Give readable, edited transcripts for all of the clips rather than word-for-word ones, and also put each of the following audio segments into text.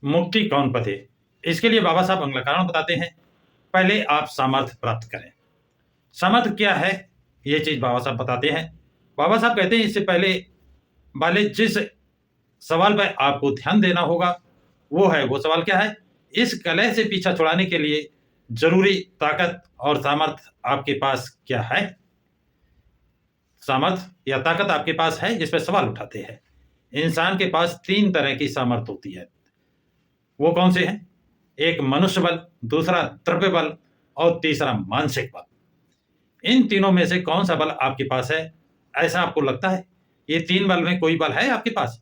मुक्ति कौन पते? इसके लिए बाबा साहब अगला कारण बताते हैं। पहले आप सामर्थ्य प्राप्त करें। सामर्थ्य क्या है, ये चीज बाबा साहब बताते हैं। बाबा साहब कहते हैं इससे पहले वाले जिस सवाल पर आपको ध्यान देना होगा वो सवाल क्या है, इस कलह से पीछा छुड़ाने के लिए जरूरी ताकत और सामर्थ्य आपके पास क्या है। सामर्थ्य या ताकत आपके पास है, इस पर सवाल उठाते हैं। इंसान के पास 3 तरह की सामर्थ्य होती है। वो कौन से हैं? एक मनुष्य बल, दूसरा द्रव्य बल और तीसरा मानसिक बल। इन तीनों में से कौन सा बल आपके पास है? ऐसा आपको लगता है? ये 3 बल में कोई बल है आपके पास,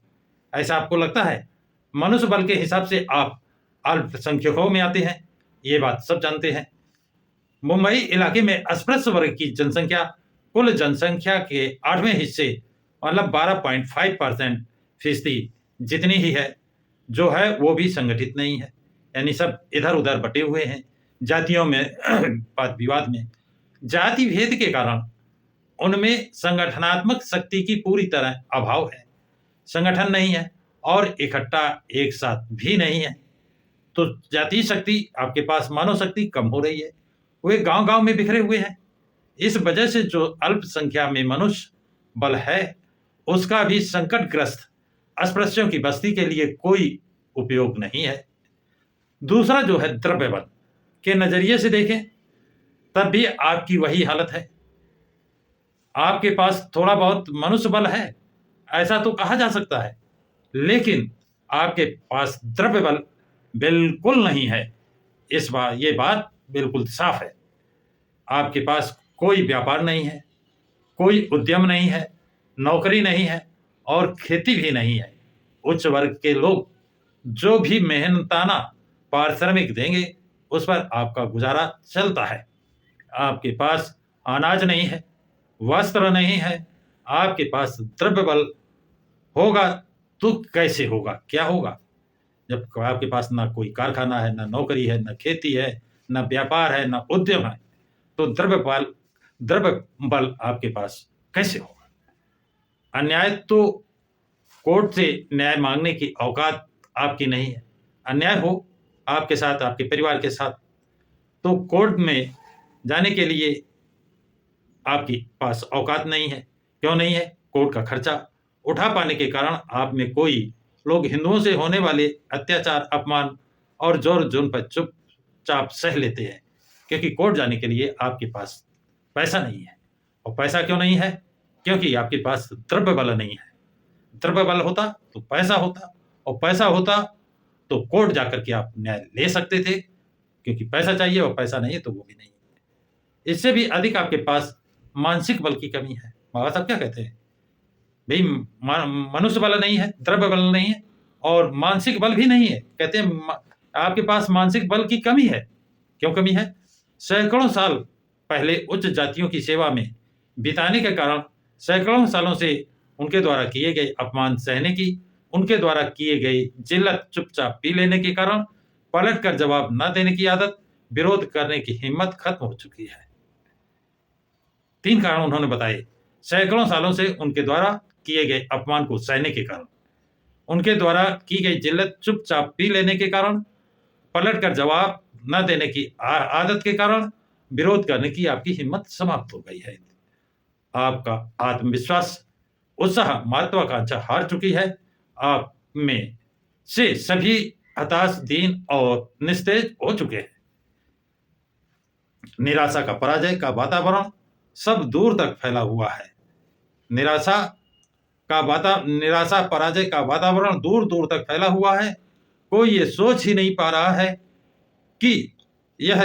ऐसा आपको लगता है? मनुष्य बल के हिसाब से आप अल्पसंख्यकों में आते हैं, ये बात सब जानते हैं। मुंबई इलाके में अस्पृश्य वर्ग की जनसंख्या कुल जनसंख्या के 8वें हिस्से मतलब 12.5% जितनी ही है, जो है वो भी संगठित नहीं है, यानी सब इधर उधर बटे हुए हैं जातियों में वाद विवाद में। जाति भेद के कारण उनमें संगठनात्मक शक्ति की पूरी तरह अभाव है। संगठन नहीं है और इकट्ठा एक साथ भी नहीं है, तो जातीय शक्ति आपके पास मानव शक्ति कम हो रही है। वे गांव गांव में बिखरे हुए हैं। इस वजह से जो अल्प संख्या में मनुष्य बल है उसका भी संकटग्रस्त अस्पृश्यों की बस्ती के लिए कोई उपयोग नहीं है। दूसरा जो है द्रव्य बल के नजरिए से देखें तब भी आपकी वही हालत है। आपके पास थोड़ा बहुत मनुष्य बल है, ऐसा तो कहा जा सकता है, लेकिन आपके पास द्रव्य बल बिल्कुल नहीं है। ये बात बिल्कुल साफ है। आपके पास कोई व्यापार नहीं है, कोई उद्यम नहीं है, नौकरी नहीं है और खेती भी नहीं है। उच्च वर्ग के लोग जो भी मेहनताना पारिश्रमिक देंगे उस पर आपका गुजारा चलता है। आपके पास अनाज नहीं है, वस्त्र नहीं है, आपके पास द्रव्य बल होगा तो कैसे होगा, क्या होगा? जब आपके पास ना कोई कारखाना है, ना नौकरी है, ना खेती है, ना व्यापार है, ना उद्यम है, तो द्रव्य बल आपके पास कैसे होगा? अन्याय तो कोर्ट से न्याय मांगने की औकात आपकी नहीं है। अन्याय हो आपके साथ, आपके परिवार के साथ, तो कोर्ट में जाने के लिए आपके पास औकात नहीं है। क्यों नहीं है? कोर्ट का खर्चा उठा पाने के कारण आप में कोई लोग हिंदुओं से होने वाले अत्याचार, अपमान और जोर जुल्म पर चुपचाप सह लेते हैं, क्योंकि कोर्ट जाने के लिए आपके पास पैसा नहीं है। और पैसा क्यों नहीं है? क्योंकि आपके पास द्रव्य बल नहीं है। द्रव्य बल होता तो पैसा होता, और पैसा होता तो कोर्ट जाकर के आप न्याय ले सकते थे, क्योंकि पैसा चाहिए और पैसा नहीं है तो वो भी नहीं है। इससे भी अधिक आपके पास मानसिक बल की कमी है। बाबा साहब क्या कहते हैं? भाई मनुष्य बल नहीं है, द्रव्य बल नहीं है और मानसिक बल भी नहीं है। कहते हैं आपके पास मानसिक बल की कमी है। क्यों कमी है? सैकड़ों साल पहले उच्च जातियों की सेवा में बिताने के कारण, सैकड़ों सालों से उनके द्वारा किए गए अपमान सहने की, उनके द्वारा किए गए जिल्लत चुपचाप पी लेने के कारण पलट कर जवाब न देने की आदत, विरोध करने की हिम्मत खत्म हो चुकी है। 3 कारण उन्होंने बताए। सैकड़ों सालों से उनके द्वारा किए गए अपमान को सहने के कारण, उनके द्वारा की गई जिल्लत चुपचाप पी लेने के कारण, पलट कर जवाब न देने की आदत के कारण विरोध करने की आपकी हिम्मत समाप्त हो गई है। आपका आत्मविश्वास, उत्साह, महत्वाकांक्षा हार चुकी है। आप में से सभी हताश, दीन और निस्तेज हो चुके हैं। निराशा का पराजय का वातावरण सब दूर तक फैला हुआ है। निराशा पराजय का वातावरण दूर दूर तक फैला हुआ है। कोई ये सोच ही नहीं पा रहा है कि यह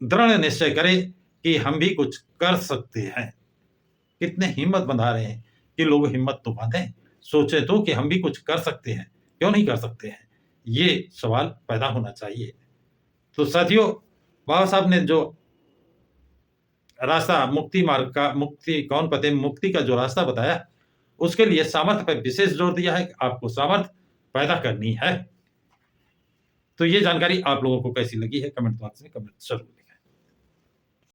दृढ़ निश्चय करे कि हम भी कुछ कर सकते हैं। कितने हिम्मत बंधा रहे हैं कि लोग हिम्मत तो बांधें, सोचे तो कि हम भी कुछ कर सकते हैं, क्यों नहीं कर सकते हैं? ये सवाल पैदा होना चाहिए। तो साथियों, बाबा साहब ने जो रास्ता मुक्ति मार्ग का, मुक्ति कौन पते मुक्ति का जो रास्ता बताया, उसके लिए सामर्थ्य पर विशेष जोर दिया है कि आपको सामर्थ्य पैदा करनी है। तो ये जानकारी आप लोगों को कैसी लगी है कमेंट बॉक्स में कमेंट जरूर